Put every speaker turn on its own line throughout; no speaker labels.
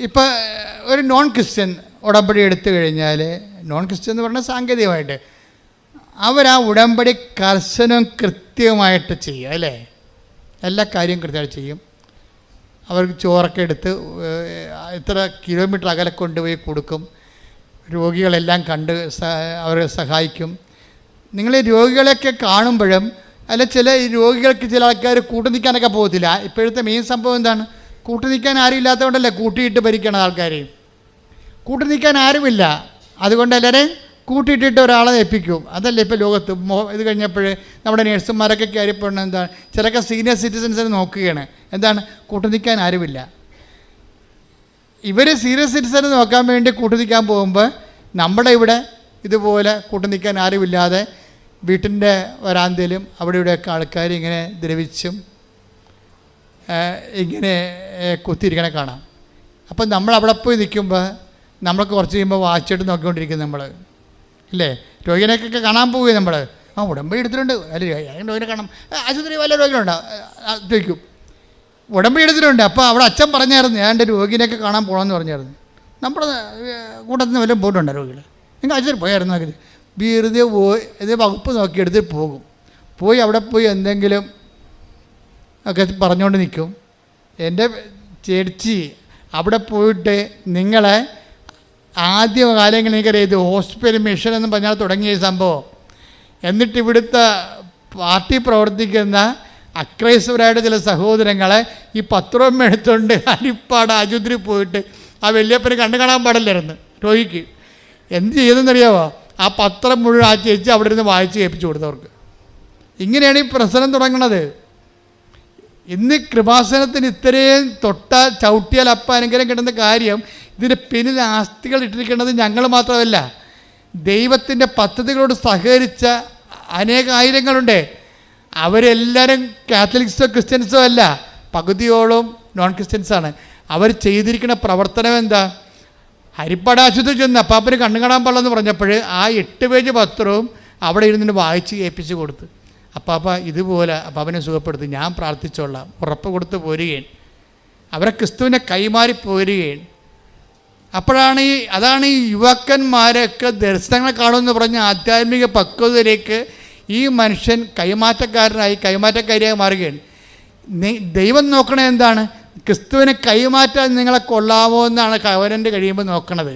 ഇപ്പം ഒരു non Christian ഉടമ്പടി എടുത്തു കഴിഞ്ഞാൽ, നോൺ ക്രിസ്ത്യൻ എന്ന് പറഞ്ഞാൽ സാങ്കേതികമായിട്ട് അവരാ ഉടമ്പടി കർശനവും കൃത്യമായിട്ട് ചെയ്യും അല്ലേ, എല്ലാ കാര്യവും കൃത്യമായിട്ട് ചെയ്യും. അവർക്ക് ചോറൊക്കെ എടുത്ത് ഇത്ര കിലോമീറ്റർ അകലെ കൊണ്ടുപോയി കൊടുക്കും. രോഗികളെല്ലാം കണ്ട് അവരെ സഹായിക്കും. നിങ്ങൾ രോഗികളെയൊക്കെ കാണുമ്പോഴും അല്ല, ചില രോഗികൾക്ക് ചില ആൾക്കാർ കൂട്ടു നിൽക്കാനൊക്കെ പോകത്തില്ല. ഇപ്പോഴത്തെ മെയിൻ സംഭവം എന്താണ്? കൂട്ടു നിൽക്കാൻ ആരും ഇല്ലാത്തതുകൊണ്ടല്ലേ കൂട്ടിയിട്ട് ഭരിക്കണം ആൾക്കാർ. കൂട്ടു നിൽക്കാൻ ആരുമില്ല, അതുകൊണ്ട് എല്ലാവരെയും കൂട്ടിയിട്ടിട്ട് ഒരാളെ ഏൽപ്പിക്കും. അതല്ലേ ഇപ്പോൾ ലോകത്ത് ഇത് കഴിഞ്ഞപ്പോൾ നമ്മുടെ നേഴ്സുമാരൊക്കെ കയറിപ്പോണ എന്താണ്, ചിലൊക്കെ സീനിയർ സിറ്റിസൻസിനെ നോക്കുകയാണ്. എന്താണ്? കൂട്ടു നിൽക്കാൻ ആരുമില്ല. ഇവർ സീനിയർ സിറ്റിസനെ നോക്കാൻ വേണ്ടി കൂട്ടു നിൽക്കാൻ പോകുമ്പോൾ നമ്മുടെ ഇവിടെ ഇതുപോലെ കൂട്ടു നിൽക്കാൻ ആരുമില്ലാതെ വീട്ടിൻ്റെ വരാന്തയിലും അവിടെ ഇവിടെയൊക്കെ ആൾക്കാർ ഇങ്ങനെ ദ്രവിച്ചും ഇങ്ങനെ കുത്തിയിരിക്കണ കാണാം. അപ്പം നമ്മൾ അവിടെ പോയി നിൽക്കുമ്പോൾ നമ്മൾക്ക് കുറച്ച് കഴിയുമ്പോൾ വാച്ചിട്ട് നോക്കിക്കൊണ്ടിരിക്കും നമ്മൾ, ഇല്ലേ? രോഗിനെയൊക്കെ കാണാൻ പോവുകയും നമ്മൾ ഉടമ്പടി എടുത്തിട്ടുണ്ട്, അല്ലെങ്കിൽ രോഗിനെ കാണാം, ആശുപത്രി വല്ല രോഗികളുണ്ടോ ചോദിക്കും. ഉടമ്പടി എടുത്തിട്ടുണ്ട്. അപ്പോൾ അവിടെ അച്ഛൻ പറഞ്ഞായിരുന്നു, ഞാൻ എൻ്റെ രോഗിനെയൊക്കെ കാണാൻ പോകണമെന്ന് പറഞ്ഞായിരുന്നു. നമ്മുടെ കൂട്ടത്തിൽ നിന്ന് വല്ലതും പോയിട്ടുണ്ടോ രോഗികൾ? നിങ്ങൾ ആശുപത്രി പോയായിരുന്നു നോക്കി വെറുതെ പോയി ഇത് വകുപ്പ് നോക്കി എടുത്തിട്ട് പോകും. പോയി അവിടെ പോയി എന്തെങ്കിലും ഒക്കെ പറഞ്ഞുകൊണ്ട് നിൽക്കും. എൻ്റെ ചേച്ചി അവിടെ പോയിട്ട് നിങ്ങളെ ആദ്യ കാലങ്ങളിൽ എനിക്കറിയാം, ഇത് ഹോസ്പിറ്റൽ മിഷൻ എന്ന് പറഞ്ഞാൽ തുടങ്ങിയ സംഭവം. എന്നിട്ട് ഇവിടുത്തെ പാർട്ടി പ്രവർത്തിക്കുന്ന അക്രൈസ്തവരായിട്ട് ചില സഹോദരങ്ങളെ ഈ പത്രം എടുത്തുകൊണ്ട് ഹരിപ്പാട് ആശുപത്രി പോയിട്ട് ആ വല്യപ്പനെ കണ്ടു കാണാൻ പാടില്ലായിരുന്നു രോഗിക്ക്. എന്ത് ചെയ്തെന്നറിയാമോ? ആ പത്രം മുഴുവൻ ആ ചേച്ചി അവിടെ ഇരുന്ന് വായിച്ച് കേൾപ്പിച്ചു കൊടുത്തവർക്ക്. ഇങ്ങനെയാണ് ഈ പ്രശ്നം തുടങ്ങുന്നത്. ഇന്ന് കൃപാസനത്തിന് ഇത്രയും ചവിട്ടിയാൽ അപ്പം അനുഗ്രഹം കിട്ടുന്ന കാര്യം, ഇതിൻ്റെ പിന്നിൽ ആസ്തികൾ ഇട്ടിരിക്കുന്നത് ഞങ്ങൾ മാത്രമല്ല, ദൈവത്തിൻ്റെ പദ്ധതികളോട് സഹകരിച്ച അനേകായിരങ്ങളുണ്ട്. അവരെല്ലാവരും കാത്തലിക്സോ ക്രിസ്ത്യൻസോ അല്ല, പകുതിയോളം നോൺ ക്രിസ്ത്യൻസാണ്. അവർ ചെയ്തിരിക്കുന്ന പ്രവർത്തനം എന്താ? ഹരിപ്പാട് ആശുപത്രി ചെന്ന് അപ്പാപ്പന് കണ്ണു കാണാൻ പാടില്ലെന്ന് പറഞ്ഞപ്പോൾ ആ 8 പേജ് പത്രവും അവിടെ ഇരുന്നിട്ട് വായിച്ച് കേൾപ്പിച്ച് കൊടുത്ത്, അപ്പാപ്പ ഇതുപോലെ അപ്പാപ്പനെ സുഖപ്പെടുത്തി, ഞാൻ പ്രാർത്ഥിച്ചോളാം, ഉറപ്പ് കൊടുത്ത് പോരുകയാണ്. അവരെ ക്രിസ്തുവിനെ കൈമാറി പോരുകയാണ്. അപ്പോഴാണ് അതാണ് ഈ യുവാക്കന്മാരൊക്കെ ദർശനങ്ങൾ കാണുമെന്ന് പറഞ്ഞ ആധ്യാത്മിക പക്വതയിലേക്ക് ഈ മനുഷ്യൻ കൈമാറ്റക്കാരിയായി മാറുകയാണ്. ദൈവം നോക്കണത് എന്താണ്? ക്രിസ്തുവിനെ കൈമാറ്റാൻ നിങ്ങളെ കൊള്ളാമോ എന്നാണ് കവരൻ്റെ കഴിയുമ്പോൾ നോക്കണത്.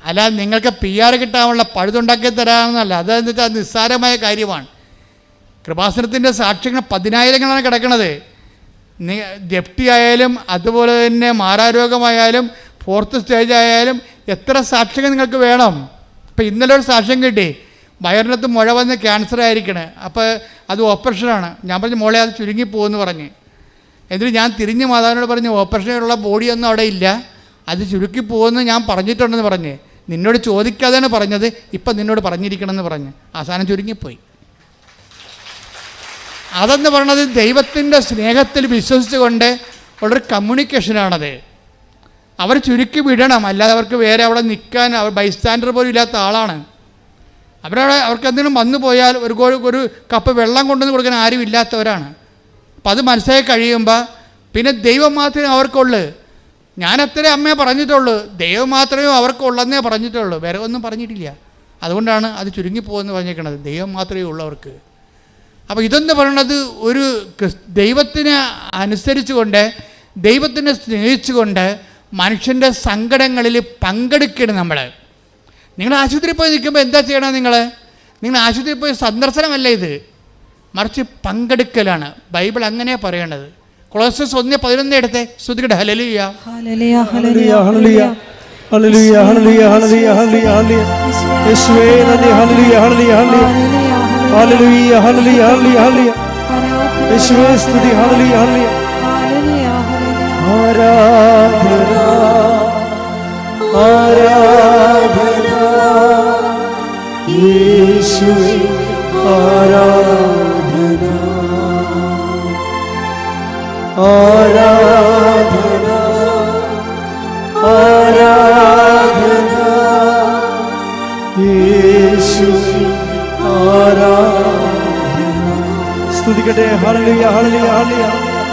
അല്ല നിങ്ങൾക്ക് PR കിട്ടാനുള്ള പഴുതുണ്ടാക്കി തരാമെന്നല്ല. അതെന്ന് വെച്ചാൽ നിസ്സാരമായ കാര്യമാണ്. കൃപാസനത്തിൻ്റെ സാക്ഷ്യങ്ങൾ 10,000ങ്ങളാണ് കിടക്കുന്നത്. ജപ്തി ആയാലും അതുപോലെ തന്നെ മാറാരോഗമായാലും 4th സ്റ്റേജ് ആയാലും എത്ര സാക്ഷ്യങ്ങൾ നിങ്ങൾക്ക് വേണം? ഇപ്പം ഇന്നലെ ഒരു സാക്ഷ്യം കിട്ടി, വയറിനകത്ത് മുഴ വന്ന് ക്യാൻസർ ആയിരിക്കണേ, അപ്പോൾ അത് ഓപ്പറേഷനാണ്. ഞാൻ പറഞ്ഞു മോളെ അത് ചുരുങ്ങിപ്പോകുമെന്ന് പറഞ്ഞ്. എന്നിട്ട് ഞാൻ തിരിഞ്ഞ് മാതാവിനോട് പറഞ്ഞു, ഓപ്പറേഷനുള്ള ബോഡിയൊന്നും അവിടെ ഇല്ല, അത് ചുരുക്കിപ്പോകുമെന്ന് ഞാൻ പറഞ്ഞിട്ടുണ്ടെന്ന് പറഞ്ഞ്. നിന്നോട് ചോദിക്കാതെയാണ് പറഞ്ഞത്, ഇപ്പം നിന്നോട് പറഞ്ഞിരിക്കണമെന്ന് പറഞ്ഞ് അവസാനം ചുരുങ്ങിപ്പോയി. അതെന്ന് പറയണത് ദൈവത്തിൻ്റെ സ്നേഹത്തിൽ വിശ്വസിച്ചുകൊണ്ട് ഉള്ളൊരു കമ്മ്യൂണിക്കേഷനാണത്. അവർ ചുരുക്കി വിടണം, അല്ലാതെ അവർക്ക് വേറെ അവിടെ നിൽക്കാൻ അവർ ബൈസ്റ്റാൻഡർ പോലും ഇല്ലാത്ത ആളാണ്. അവർക്ക് എന്തെങ്കിലും വന്നു പോയാൽ ഒരു കപ്പ് വെള്ളം കൊണ്ടുവന്ന് കൊടുക്കാൻ ആരും ഇല്ലാത്തവരാണ്. അപ്പം അത് മനസ്സിലായി കഴിയുമ്പോൾ പിന്നെ ദൈവം മാത്രമേ അവർക്കുള്ളൂ. ഞാനത്രേ അമ്മയെ പറഞ്ഞിട്ടുള്ളൂ, ദൈവം മാത്രമേ അവർക്കുള്ളെന്നേ പറഞ്ഞിട്ടുള്ളൂ, വേറെ ഒന്നും പറഞ്ഞിട്ടില്ല. അതുകൊണ്ടാണ് അത് ചുരുങ്ങിപ്പോകുമെന്ന് പറഞ്ഞേക്കണത്. ദൈവം മാത്രമേ ഉള്ളവർക്ക്. അപ്പോൾ ഇതെന്ന് പറയണത് ഒരു ദൈവത്തിനെ അനുസരിച്ചുകൊണ്ട്, ദൈവത്തിനെ സ്നേഹിച്ചുകൊണ്ട് മനുഷ്യൻ്റെ സങ്കടങ്ങളിൽ പങ്കെടുക്കണം. നിങ്ങൾ ആശുപത്രിയിൽ പോയി നിൽക്കുമ്പോൾ എന്താ ചെയ്യണം? നിങ്ങൾ ആശുപത്രിയിൽ പോയി സന്ദർശനമല്ല ഇത്, മറിച്ച് പങ്കെടുക്കലാണ്. ബൈബിൾ അങ്ങനെയാണ് പറയേണ്ടത്. കൊളോസ്യസ് 1:11 എടുത്തേ, സ്തുതിക്കട്ടെ. ഹല്ലേലൂയ ഹല്ലേലൂയ ഹല്ലേലൂയ ഹല്ലേലൂയ ഹല്ലേലൂയ ഹല്ലേലൂയ ഹല്ലേലൂയ ഹല്ലേലൂയ യേശുവേ നന്ദി. ഹല്ലേലൂയ ഹല്ലേലൂയ ഹല്ലേലൂയ ഹല്ലേലൂയ ഹല്ലേലൂയ ഹല്ലേലൂയ യേശുവേ സ്തുതി. ഹല്ലേലൂയ ഹല്ലേലൂയ ആരാധന ആരാധന യേശുവേ ആരാധന ആരാധന ആരാധന യേശുവേ ആരാധന. സ്തുതിക്കട്ടെ. ഹല്ലേലൂയ ഹല്ലേലൂയ ഹല്ലേലൂയ.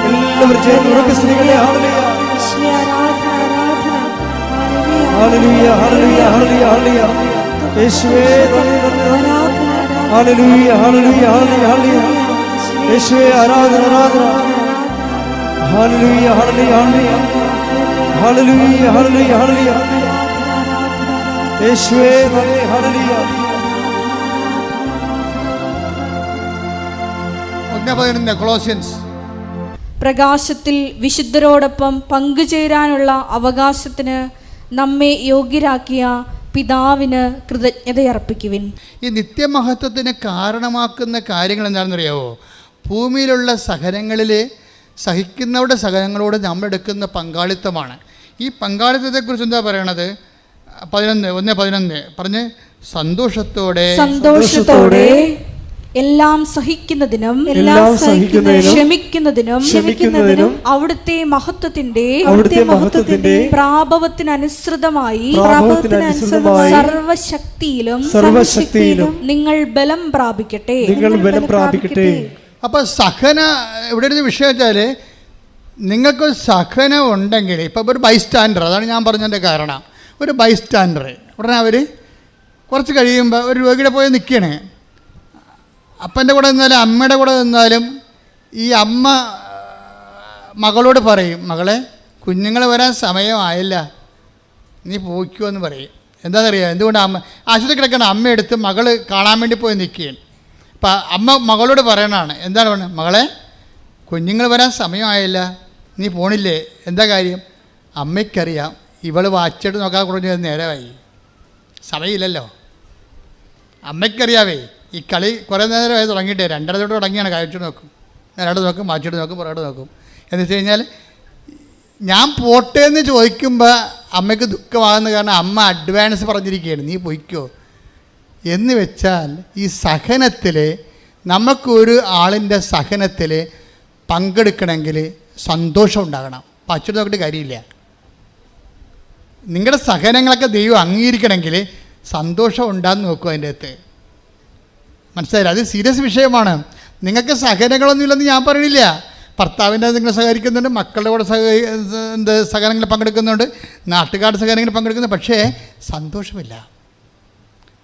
എല്ലാവരും ചേർന്ന് ഉറക്കെ സ്തുതിക്കട്ടെ. ഹല്ലേലൂയ
ഹല്ലേലൂയ ഹല്ലേലൂയ ഹല്ലേലൂയ ഹല്ലേലൂയ യേശുവേ നന്ദി നന്ദി ഹല്ലേലൂയ ഹല്ലേലൂയ ഹല്ലേലൂയ ഹല്ലേലൂയ യേശുവേ ആരാധന ആരാധന ഹല്ലേലൂയ ഹല്ലേലൂയ ഹല്ലേലൂയ ഹല്ലേലൂയ ഹല്ലേലൂയ യേശുവേ നന്ദി ഹല്ലേലൂയ.
1:11 കൊളോസ്യൻസ്.
പ്രകാശത്തിൽ വിശുദ്ധരോടൊപ്പം പങ്കുചേരാനുള്ള അവകാശത്തിന് നമ്മെ യോഗ്യരാക്കിയ പിതാവിന് കൃതജ്ഞതയർപ്പിക്കുവിൻ.
ഈ നിത്യമഹത്വത്തിന് കാരണമാക്കുന്ന കാര്യങ്ങൾ എന്താണെന്നറിയാവോ? ഭൂമിയിലുള്ള സഹിക്കുന്നവരുടെ സഹനങ്ങളോട് നമ്മളെടുക്കുന്ന പങ്കാളിത്തമാണ്. ഈ പങ്കാളിത്തത്തെക്കുറിച്ച് എന്താ പറയണത്? 1:11 പറഞ്ഞ് സന്തോഷത്തോടെ
എല്ലാം സഹിക്കുന്നതിനും ക്ഷമിക്കുന്നതിനും അവിടുത്തെ മഹത്വത്തിന്റെ പ്രാഭവത്തിനനുസൃതമായി സർവശക്തിയിലും നിങ്ങൾ ബലം പ്രാപിക്കട്ടെ.
അപ്പൊ സഹന ഇവിടെ ഒരു വിഷയം വെച്ചാൽ നിങ്ങൾക്ക് സഹനം ഉണ്ടെങ്കിൽ ഇപ്പം ഒരു ബൈസ്റ്റാൻഡർ, അതാണ് ഞാൻ പറഞ്ഞതിൻ്റെ കാരണം. ഒരു ബൈസ്റ്റാൻഡർ ഉടനെ അവർ കുറച്ച് കഴിയുമ്പോൾ ഒരു രോഗിയുടെ പോയി നിൽക്കണേ. അപ്പൻ്റെ കൂടെ നിന്നാലും അമ്മയുടെ കൂടെ നിന്നാലും ഈ അമ്മ മകളോട് പറയും, മകളെ കുഞ്ഞുങ്ങൾ വരാൻ സമയമായില്ല, നീ പോയിക്കോ എന്ന് പറയും. എന്താണെന്നറിയാം? എന്തുകൊണ്ട് അമ്മ ആശുപത്രി കിടക്കണം, അമ്മ എടുത്ത് മകൾ കാണാൻ വേണ്ടി പോയി നിൽക്കുകയാണ്. അപ്പം അമ്മ മകളോട് പറയണതാണ്, എന്താണ് പറയുന്നത്? മകളെ കുഞ്ഞുങ്ങൾ വരാൻ സമയമായില്ല, നീ പോണില്ലേ? എന്താ കാര്യം? അമ്മയ്ക്കറിയാം ഇവൾ വാച്ചിട്ട് നോക്കാൻ കുറഞ്ഞ നേരമായി, സമയമില്ലല്ലോ. അമ്മയ്ക്കറിയാവേ ഈ കളി കുറേ നേരമായി തുടങ്ങിയിട്ടേ, 2:30 തൊട്ട് തുടങ്ങിയാണ്. കഴിച്ചിട്ട് നോക്കും, നേരോട്ട് നോക്കും, വാച്ചിട്ട് നോക്കും, പുറകോട്ട് നോക്കും. എന്ന് വെച്ച് കഴിഞ്ഞാൽ ഞാൻ പോട്ടെ എന്ന് ചോദിക്കുമ്പോൾ അമ്മയ്ക്ക് ദുഃഖമാകുന്ന കാരണം അമ്മ അഡ്വാൻസ് പറഞ്ഞിരിക്കുകയാണ്, നീ പോയിക്കോ എന്ന് വെച്ചാൽ ഈ സഹനത്തിൽ നമുക്കൊരു ആളിൻ്റെ സഹനത്തിൽ പങ്കെടുക്കണമെങ്കിൽ സന്തോഷം ഉണ്ടാകണം. പച്ചിട്ട് നോക്കിയിട്ട് കാര്യമില്ല. നിങ്ങളുടെ സഹനങ്ങളൊക്കെ ദൈവം അംഗീകരിക്കണമെങ്കിൽ സന്തോഷം ഉണ്ടാകുന്ന നോക്കും. അതിൻ്റെ അകത്ത് മനസ്സിലായില്ല? അത് സീരിയസ് വിഷയമാണ്. നിങ്ങൾക്ക് സഹനങ്ങളൊന്നുമില്ലെന്ന് ഞാൻ പറയണില്ല. ഭർത്താവിൻ്റെ നിങ്ങൾ സഹകരിക്കുന്നുണ്ട്, മക്കളുടെ കൂടെ സഹനങ്ങളിൽ പങ്കെടുക്കുന്നുണ്ട്, നാട്ടുകാരുടെ സഹനങ്ങളിൽ പങ്കെടുക്കുന്നു, പക്ഷേ സന്തോഷമില്ല.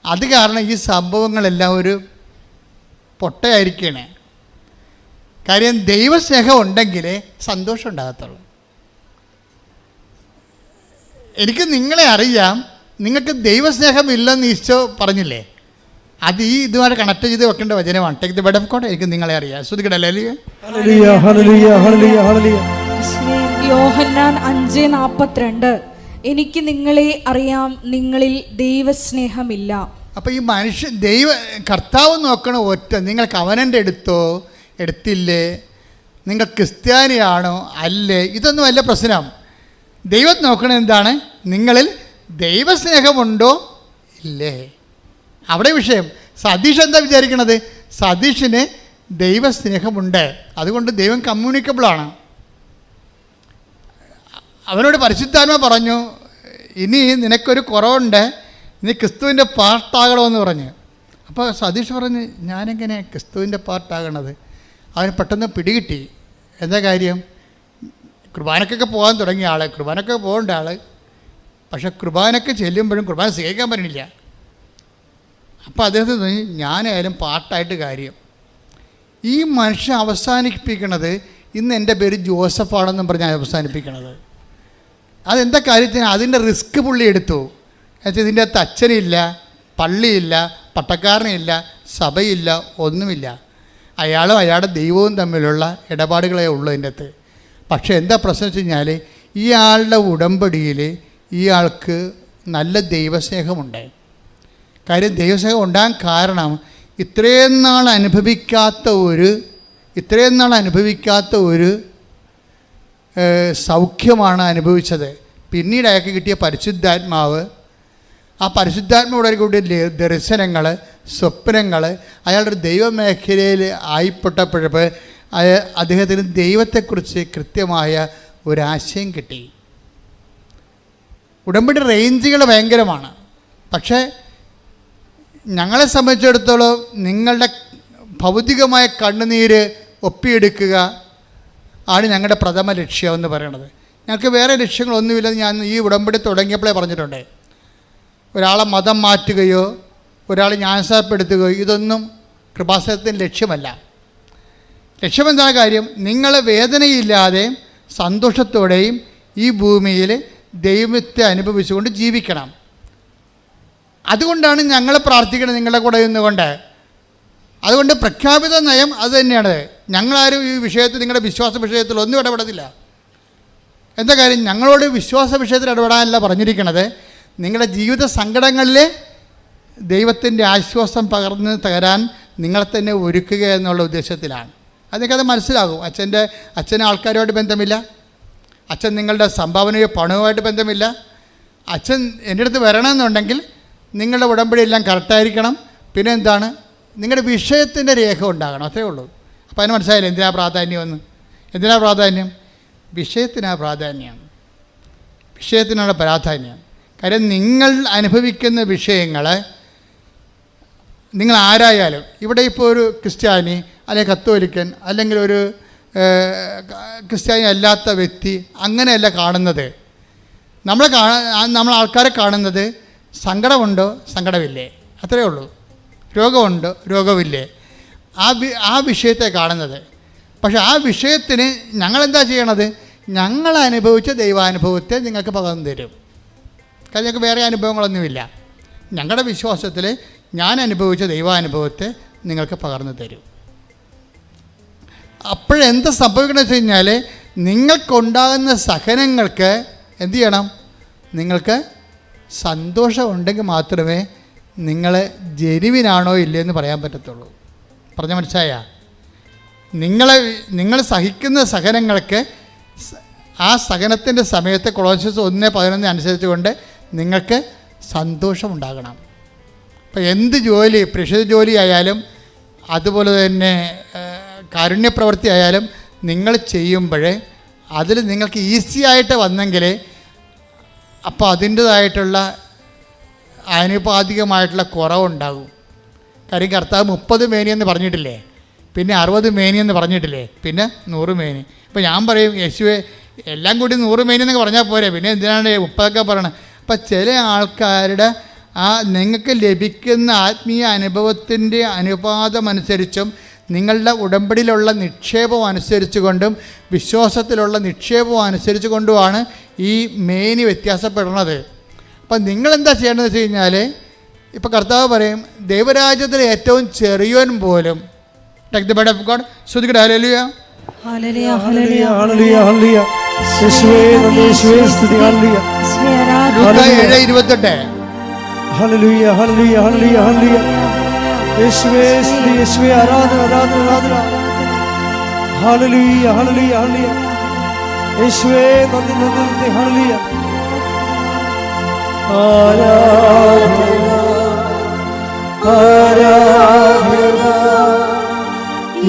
അത് കാരണം ഈ സംഭവങ്ങളെല്ലാം ഒരു പൊട്ടയായിരിക്കണേ. കാര്യം ദൈവസ്നേഹം ഉണ്ടെങ്കിലേ സന്തോഷം ഉണ്ടാകത്തുള്ളൂ. എനിക്ക് നിങ്ങളെ അറിയാം, നിങ്ങൾക്ക് ദൈവസ്നേഹം ഇല്ലെന്ന് ഈശോ പറഞ്ഞില്ലേ? അത് ഈ ഇതുമായിട്ട് കണക്ട് ചെയ്ത് വെക്കേണ്ട വചനമാണ്. Take the bed of God. എനിക്ക് നിങ്ങളെ അറിയാം. ശ്രദ്ധിക്കട്ടെ.
യോഹന്നാൻ 5:42 എനിക്ക് നിങ്ങളെ അറിയാം, നിങ്ങളിൽ ദൈവസ്നേഹമില്ല.
അപ്പോൾ ഈ മനുഷ്യൻ കർത്താവ് നോക്കണ ഒറ്റ, നിങ്ങൾ കവനൻ്റ് എടുത്തില്ലേ, നിങ്ങൾ ക്രിസ്ത്യാനിയാണോ അല്ലേ, ഇതൊന്നും അല്ല പ്രശ്നം. ദൈവം നോക്കണത് എന്താണ്? നിങ്ങളിൽ ദൈവസ്നേഹമുണ്ടോ ഇല്ലേ, അവിടെ വിഷയം. സതീഷ് എന്താ വിചാരിക്കണത്? സതീഷിന് ദൈവസ്നേഹമുണ്ട്, അതുകൊണ്ട് ദൈവം കമ്മ്യൂണിക്കബിളാണ്. അവനോട് പരിശുദ്ധാത്മ പറഞ്ഞു, ഇനി നിനക്കൊരു കുറവുണ്ട്, നീ ക്രിസ്തുവിൻ്റെ പാർട്ടാകണമെന്ന് പറഞ്ഞു. അപ്പോൾ സതീഷ് പറഞ്ഞു, ഞാനെങ്ങനെ ക്രിസ്തുവിൻ്റെ പാർട്ടാകണത്? അവന് പെട്ടെന്ന് പിടികിട്ടി. എന്താ കാര്യം? കുർബാനക്കൊക്കെ പോകാൻ തുടങ്ങിയ ആൾ, കുർബാനക്കൊക്കെ പോകേണ്ട ആൾ, പക്ഷെ കുർബാനക്ക് ചെല്ലുമ്പോഴും കുർബാന സ്വീകരിക്കാൻ പറ്റണില്ല. അപ്പോൾ അദ്ദേഹത്തിന് തോന്നി, ഞാനായാലും പാർട്ടായിട്ട് കാര്യം. ഈ മനുഷ്യൻ അവസാനിപ്പിക്കണത്, ഇന്ന് എൻ്റെ പേര് ജോസഫാണെന്നും പറഞ്ഞാൽ അവസാനിപ്പിക്കണത്. അതെന്താ കാര്യത്തിന്? അതിൻ്റെ റിസ്ക് പുള്ളി എടുത്തു. എന്നുവെച്ചാൽ ഇതിൻ്റെ അകത്ത് അച്ഛനില്ല, പള്ളിയില്ല, പട്ടക്കാരനില്ല, സഭയില്ല, ഒന്നുമില്ല. അയാളും അയാളുടെ ദൈവവും തമ്മിലുള്ള ഇടപാടുകളേ ഉള്ളൂ ഇതിൻ്റെ അകത്ത്. പക്ഷേ എന്താ പ്രശ്നം വെച്ച് കഴിഞ്ഞാൽ, ഈ ആളുടെ ഉടമ്പടിയിൽ ഈ ആൾക്ക് നല്ല ദൈവസ്നേഹമുണ്ട്. കാര്യം ദൈവസ്നേഹം ഉണ്ടാകാൻ കാരണം ഇത്രയും നാൾ അനുഭവിക്കാത്ത ഒരു സൗഖ്യമാണ് അനുഭവിച്ചത്. പിന്നീട് അയാൾക്ക് കിട്ടിയ പരിശുദ്ധാത്മാവ്, ആ പരിശുദ്ധാത്മാവിടെ കൂടിയ ദർശനങ്ങൾ, സ്വപ്നങ്ങൾ, അയാളുടെ ദൈവമേഖലയിൽ ആയിപ്പെട്ടപ്പോഴപ്പോൾ അദ്ദേഹത്തിന് ദൈവത്തെക്കുറിച്ച് കൃത്യമായ ഒരാശയം കിട്ടി. ഉടമ്പടി റേഞ്ചുകൾ ഭയങ്കരമാണ്. പക്ഷേ ഞങ്ങളെ സംബന്ധിച്ചിടത്തോളം നിങ്ങളുടെ ഭൗതികമായ കണ്ണുനീര് ഒപ്പിയെടുക്കുക ആണ് ഞങ്ങളുടെ പ്രഥമ ലക്ഷ്യം എന്ന് പറയുന്നത്. ഞങ്ങൾക്ക് വേറെ ലക്ഷ്യങ്ങളൊന്നുമില്ലെന്ന് ഞാൻ ഈ ഉടമ്പടി തുടങ്ങിയപ്പോഴേ പറഞ്ഞിട്ടുണ്ട്. ഒരാളെ മതം മാറ്റുകയോ ഒരാളെ ജ്ഞാനസ്നാനപ്പെടുത്തുകയോ ഇതൊന്നും കൃപാസനത്തിൻ്റെ ലക്ഷ്യമല്ല. ലക്ഷ്യമെന്താ കാര്യം? നിങ്ങൾ വേദനയില്ലാതെയും സന്തോഷത്തോടെയും ഈ ഭൂമിയിൽ ദൈവത്തെ അനുഭവിച്ചുകൊണ്ട് ജീവിക്കണം. അതുകൊണ്ടാണ് ഞങ്ങൾ പ്രാർത്ഥിക്കുന്നത് നിങ്ങളുടെ കൂടെ നിന്നുകൊണ്ട്. അതുകൊണ്ട് പ്രഖ്യാപിത നയം അത് തന്നെയാണ്. ഞങ്ങളാരും ഈ വിഷയത്തിൽ, നിങ്ങളുടെ വിശ്വാസ വിഷയത്തിൽ ഒന്നും ഇടപെടത്തില്ല. എന്താ കാര്യം? ഞങ്ങളോട് വിശ്വാസ വിഷയത്തിൽ ഇടപെടാനല്ല പറഞ്ഞിരിക്കുന്നത്, നിങ്ങളുടെ ജീവിത സങ്കടങ്ങളിൽ ദൈവത്തിൻ്റെ ആശ്വാസം പകർന്ന് തരാൻ നിങ്ങളെ തന്നെ ഒരുക്കുക എന്നുള്ള ഉദ്ദേശത്തിലാണ്. അതൊക്കെ മനസ്സിലാകും. അച്ഛന് ആൾക്കാരുമായിട്ട് ബന്ധമില്ല, അച്ഛൻ നിങ്ങളുടെ സംഭാവനയോ പണവുമായിട്ട് ബന്ധമില്ല. അച്ഛൻ എൻ്റെ അടുത്ത് വരണമെന്നുണ്ടെങ്കിൽ നിങ്ങളുടെ ഉടമ്പടി എല്ലാം കറക്റ്റായിരിക്കണം. പിന്നെ എന്താണ്? നിങ്ങളുടെ വിഷയത്തിൻ്റെ രേഖ ഉണ്ടാകണം, അത്രേ ഉള്ളൂ. അപ്പോൾ അതിന് മനസ്സിലായില്ല എന്തിനാ പ്രാധാന്യമെന്ന്. എന്തിനാ പ്രാധാന്യം? വിഷയത്തിനാണ് പ്രാധാന്യം. വിഷയത്തിനാണ് പ്രാധാന്യം. കാര്യം നിങ്ങൾ അനുഭവിക്കുന്ന വിഷയങ്ങൾ, നിങ്ങൾ ആരായാലും, ഇവിടെ ഇപ്പോൾ ഒരു ക്രിസ്ത്യാനി അല്ലെങ്കിൽ കത്തോലിക്കൻ അല്ലെങ്കിൽ ഒരു ക്രിസ്ത്യാനി അല്ലാത്ത വ്യക്തി അങ്ങനെയല്ല കാണുന്നത്. നമ്മൾ ആൾക്കാരെ കാണുന്നത് സങ്കടമുണ്ടോ, സങ്കടമില്ലേ, അത്രയേ ഉള്ളൂ. രോഗമുണ്ടോ, രോഗമില്ലേ, ആ വിഷയത്തെ കാണുന്നത്. പക്ഷെ ആ വിഷയത്തിന് ഞങ്ങളെന്താ ചെയ്യണത്? ഞങ്ങൾ അനുഭവിച്ച ദൈവാനുഭവത്തെ നിങ്ങൾക്ക് പകർന്നു തരും. കാരണം ഞങ്ങൾക്ക് വേറെ അനുഭവങ്ങളൊന്നുമില്ല. ഞങ്ങളുടെ വിശ്വാസത്തിൽ ഞാൻ അനുഭവിച്ച ദൈവാനുഭവത്തെ നിങ്ങൾക്ക് പകർന്നു തരും. അപ്പോഴെന്ത് സംഭവിക്കണമെന്ന് വെച്ച് കഴിഞ്ഞാൽ, നിങ്ങൾക്കുണ്ടാകുന്ന സഹനങ്ങൾക്ക് എന്തു ചെയ്യണം? നിങ്ങൾക്ക് സന്തോഷമുണ്ടെങ്കിൽ മാത്രമേ നിങ്ങൾ ജെനുവിനാണോ ഇല്ലയെന്ന് പറയാൻ പറ്റത്തുള്ളൂ. പറഞ്ഞ മനസ്സിലായ? നിങ്ങൾ സഹിക്കുന്ന സഹനങ്ങൾക്ക് ആ സഹനത്തിൻ്റെ സമയത്ത് കൊളോസ്യസ് 1:11 അനുസരിച്ച് കൊണ്ട് നിങ്ങൾക്ക് സന്തോഷമുണ്ടാകണം. അപ്പോൾ എന്ത് ജോലി, പ്രേക്ഷിത ജോലി ആയാലും അതുപോലെ തന്നെ കാരുണ്യപ്രവൃത്തി ആയാലും നിങ്ങൾ ചെയ്യുമ്പോൾ അതിൽ നിങ്ങൾക്ക് ഈസി ആയിട്ട് വന്നെങ്കിൽ അപ്പോൾ അതിൻ്റേതായിട്ടുള്ള ആനുപാതികമായിട്ടുള്ള കുറവുണ്ടാകും. കാര്യം കർത്താവ് 30 മേനിയെന്ന് പറഞ്ഞിട്ടില്ലേ, പിന്നെ 60 മേനിയെന്ന് പറഞ്ഞിട്ടില്ലേ, പിന്നെ 100 മേനി. ഇപ്പോൾ ഞാൻ പറയും, യേശുവെ എല്ലാം കൂടി 100 മേനിയെന്നൊക്കെ പറഞ്ഞാൽ പോരെ, പിന്നെ എന്തിനാണ് 30 പറയണത്? അപ്പം ചില ആൾക്കാരുടെ നിങ്ങൾക്ക് ലഭിക്കുന്ന ആത്മീയ അനുഭവത്തിൻ്റെ അനുപാതമനുസരിച്ചും നിങ്ങളുടെ ഉടമ്പടിയിലുള്ള നിക്ഷേപം അനുസരിച്ച് കൊണ്ടും വിശ്വാസത്തിലുള്ള നിക്ഷേപം അനുസരിച്ച് കൊണ്ടുമാണ് ഈ മേനി വ്യത്യാസപ്പെടുന്നത്. അപ്പം നിങ്ങളെന്താ ചെയ്യേണ്ടതെന്ന് വെച്ച് കഴിഞ്ഞാൽ, ഇപ്പോൾ കർത്താവ് പറയും, ദൈവരാജ്യത്തിലെ ഏറ്റവും ചെറിയവൻ പോലും ശ്രുതിക്കട്ടെ, ഹല്ലേലൂയ
ഹല്ലേലൂയ ഹല്ലേലൂയ ഹല്ലേലൂയ യേശുവേ നന്ദി, യേശുവേ സ്തുതി, ഹല്ലേലൂയ
7:28
ഹല്ലേലൂയ ഹല്ലേലൂയ ഹല്ലേലൂയ ഹല്ലേലൂയ യേശുവേ സ്തുതി, യേശുവേ ആരാധന ആരാധന ആരാധന ഹല്ലേലൂയ ഹല്ലേലൂയ ഹല്ലേലൂയ യേശുവേ നന്ദി നന്ദി നന്ദി ഹല്ലേലൂയ ആരാധന ആരാധന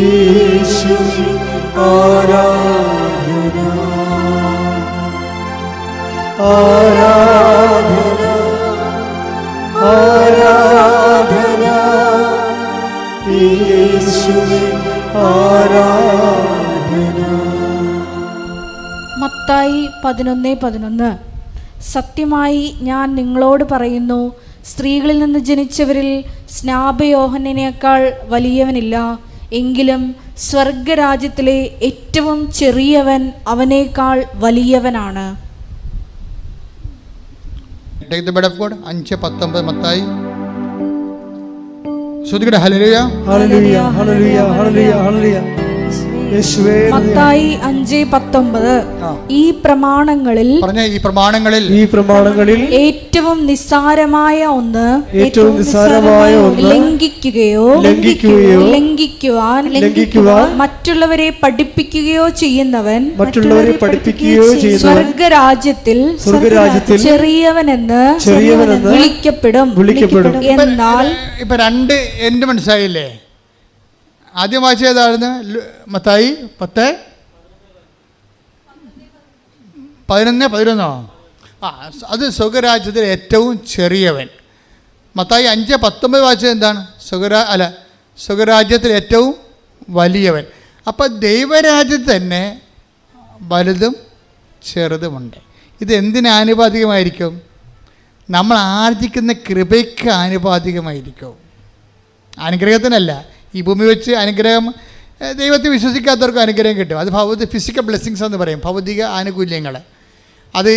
യേശുവേ ആരാധന ആരാധന ആരാധന യേശുവേ ആരാധന.
മത്തായി 11:11 സത്യമായി ഞാൻ നിങ്ങളോട് പറയുന്നു, സ്ത്രീകളിൽ നിന്ന് ജനിച്ചവരിൽ സ്നാപയോഹന്നേക്കാൾ വലിയവനില്ല. എങ്കിലും സ്വർഗരാജ്യത്തിലെ ഏറ്റവും ചെറിയവൻ അവനേക്കാൾ വലിയവനാണ്.
5:19 മത്തായി. ശ്രുതിക്കട്ടെ, ഹല്ലേലൂയ
ഹല്ലേലൂയ ഹല്ലേലൂയ ഹല്ലേലൂയ ഹല്ലേലൂയ യേശുവേ.
മത്തായി 5:19 ഈ പ്രമാണങ്ങളിൽ ഏറ്റവും നിസ്സാരമായ ഒന്ന് ലംഘിക്കുവാൻ മറ്റുള്ളവരെ പഠിപ്പിക്കുകയോ ചെയ്യുന്നവൻ സ്വർഗരാജ്യത്തിൽ ചെറിയവനെന്ന് വിളിക്കപ്പെടും. എന്നാൽ
ഇപ്പൊ രണ്ട് എൻ്റെ മനസ്സിലായില്ലേ? ആദ്യം വായിച്ച ഏതായിരുന്നു? മത്തായി 10:11 അത് സ്വർഗരാജ്യത്തിൽ ഏറ്റവും ചെറിയവൻ. മത്തായി 5:19 വായിച്ചത് എന്താണ്? സ്വർഗരാജ്യത്തിൽ ഏറ്റവും വലിയവൻ. അപ്പം ദൈവരാജ്യത്തിൽ തന്നെ വലുതും ചെറുതുമുണ്ട്. ഇത് എന്തിനാനുപാതികമായിരിക്കും? നമ്മൾ ആർജിക്കുന്ന കൃപയ്ക്ക് ആനുപാതികമായിരിക്കും. അനുഗ്രഹത്തിനല്ല. ഈ ഭൂമി വെച്ച് അനുഗ്രഹം, ദൈവത്തെ വിശ്വസിക്കാത്തവർക്ക് അനുഗ്രഹം കിട്ടും. അത് ഫിസിക്കൽ ബ്ലെസ്സിങ്സ് എന്ന് പറയും, ഭൗതിക ആനുകൂല്യങ്ങൾ. അത്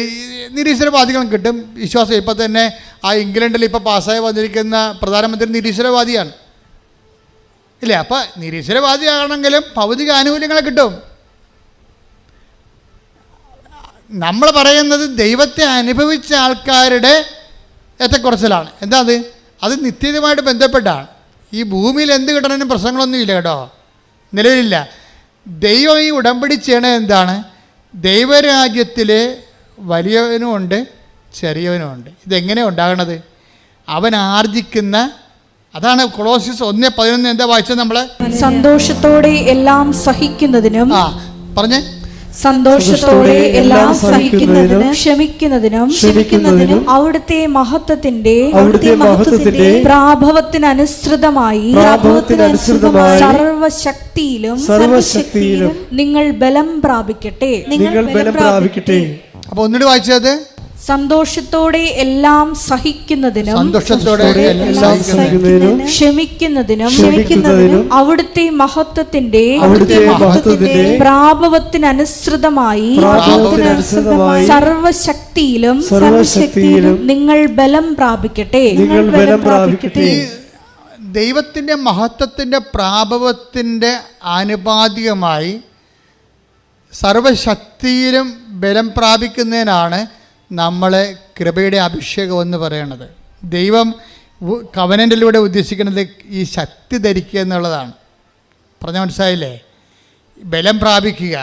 നിരീശ്വരവാദികളും കിട്ടും. വിശ്വാസം ഇപ്പം തന്നെ ആ ഇംഗ്ലണ്ടിൽ ഇപ്പോൾ പാസ്സായി വന്നിരിക്കുന്ന പ്രധാനമന്ത്രി നിരീശ്വരവാദിയാണ്, ഇല്ലേ? അപ്പം നിരീശ്വരവാദിയാണെങ്കിലും ഭൗതിക ആനുകൂല്യങ്ങളെ കിട്ടും. നമ്മൾ പറയുന്നത് ദൈവത്തെ അനുഭവിച്ച ആൾക്കാരുടെ ഏറ്റക്കുറച്ചിലാണ്. എന്താ അത് നിത്യതയുമായിട്ട് ബന്ധപ്പെട്ടാണ്. ഈ ഭൂമിയിൽ എന്ത് കിട്ടണമെന്നും പ്രശ്നങ്ങളൊന്നുമില്ല കേട്ടോ, നിലവിലില്ല. ദൈവം ഈ ഉടമ്പടി ചെയ്യണത് എന്താണ്? ദൈവരാജ്യത്തിൽ വലിയവനുമുണ്ട് ചെറിയവനുമുണ്ട്. ഇതെങ്ങനെയാണ് ഉണ്ടാകണത്? അവൻ ആർജിക്കുന്ന, അതാണ് കൊളോസ്യസ് 1:11 എന്താ വായിച്ചത് നമ്മൾ?
സന്തോഷത്തോടെ എല്ലാം സഹിക്കുന്നതിനും,
പറഞ്ഞേ,
സന്തോഷത്തോടെ എല്ലാം സഹിക്കുന്നതിനും ക്ഷമിക്കുന്നതിനും അവിടുത്തെ മഹത്വത്തിന്റെ പ്രാഭവത്തിനനുസൃതമായി സർവശക്തിയിലും നിങ്ങൾ ബലം പ്രാപിക്കട്ടെ.
അപ്പൊ ഒന്നുകൂടി വായിച്ചത്,
സന്തോഷത്തോടെ എല്ലാം സഹിക്കുന്നതിനും ക്ഷമിക്കുന്നതിനും അവിടുത്തെ മഹത്വത്തിന്റെ പ്രാഭവത്തിനനുസൃതമായി സർവശക്തിയിലും നിങ്ങൾ ബലം പ്രാപിക്കട്ടെ.
ദൈവത്തിൻ്റെ മഹത്വത്തിൻ്റെ പ്രാഭവത്തിൻ്റെ ആനുപാതികമായി സർവശക്തിയിലും ബലം പ്രാപിക്കുന്നതിനാണ് നമ്മളെ കൃപയുടെ അഭിഷേകം എന്ന് പറയണത്. ദൈവം കവനൻ്റിലൂടെ ഉദ്ദേശിക്കുന്നത് ഈ ശക്തി ധരിക്കുക എന്നുള്ളതാണ്. പറഞ്ഞ മനസ്സിലായില്ലേ? ബലം പ്രാപിക്കുക.